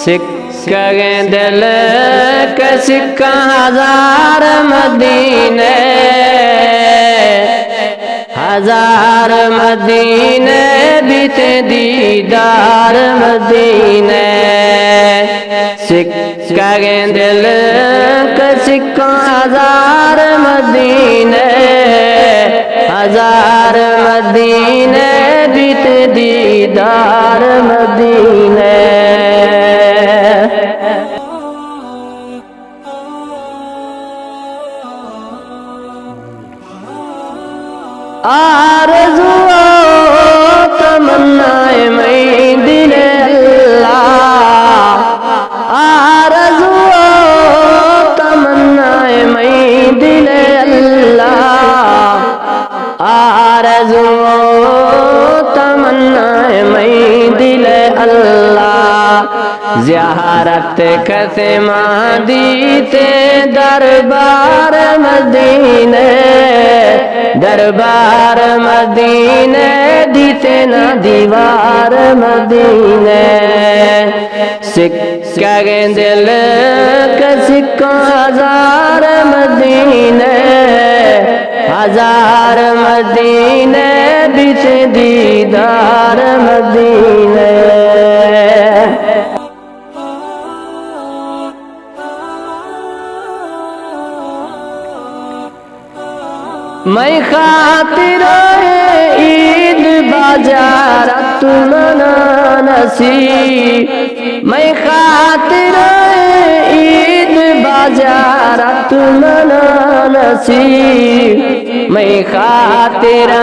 سکہ دل کا سکہ ہزار مدینے، ہزار مدینے بیتے دیدار مدینے، سکہ دل کا سکہ ہزار مدینے، ہزار مدینے بیتے دیدار مدینے۔ آرزو تمنائے میں دل اللہ، آرزو تمنائے میں دل اللہ، آرزو تمنائے میں دل اللہ، زیارت ختمہ دیتے دربار مدینے، دربار مدینے دیتے نا دیوار مدینے، سکہ دل کا سکہ ہزار مدینے، ہزار مدینے بیتے دیدار مدینے۔ میں خاطر عید بازارت نصیب، میں خاطر عید بازارت نصیب، میں خاطر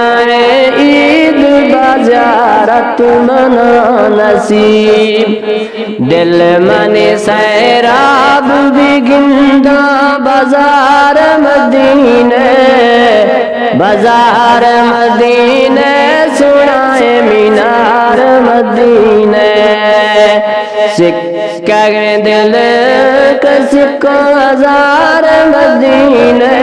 عید بازارت نصیب، دل من سیراب بگندہ بازار مدینے، بازار مدینے سنائے مینار مدینے، سکہ دل کا سکہ ہزار مدینے،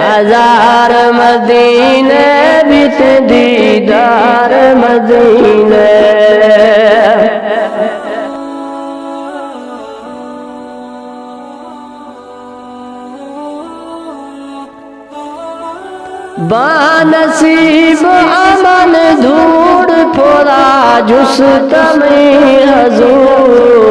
ہزار مدینے بیتے دیدار مدینے۔ بانصیب امن دھوڑ پھولا جست میں حضور،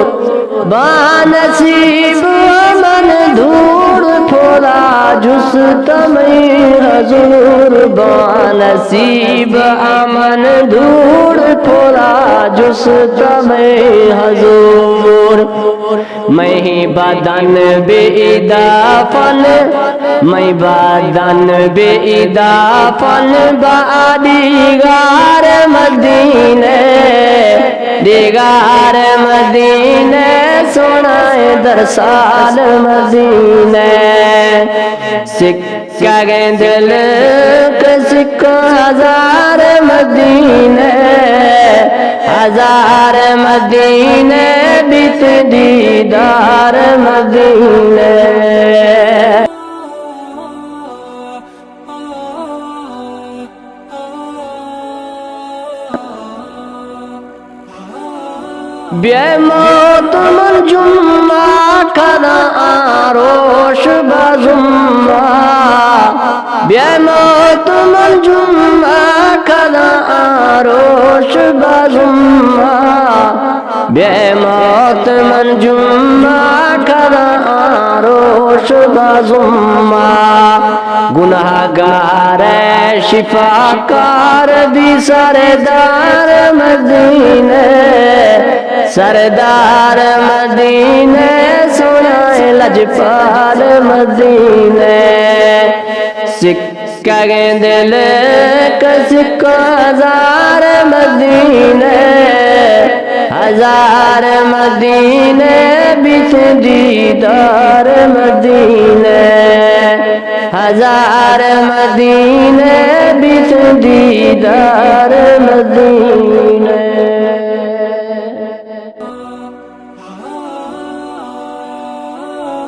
بانصیب امن دھوڑ پھولا جست میں حضور، بانصیب امن دھوڑ پھولا جست میں حضور، میں بدن بے ادافن، میں بدن بے ادافن دیگار مدینے، دیگار مدینے سنائے درسال مدینے، سکہ دل کا سکہ ہزار مدینے، ہزار مدینے بیتے دیدار مدینے۔ بے موت منجمہ کنا آروش بازمہ، بے موت منجمہ کنا آروش بازمہ، بے موت منجمہ کنا آروش بازمہ، گناہگار شفاکار بھی سردار مدینے، سردار مدینے سنائے لجپال مدینے، سکہ دل کا سکہ ہزار مدینے، ہزار مدینے بیتے دیدار مدینے، ہزار مدینے بیتے دیدار مدینے۔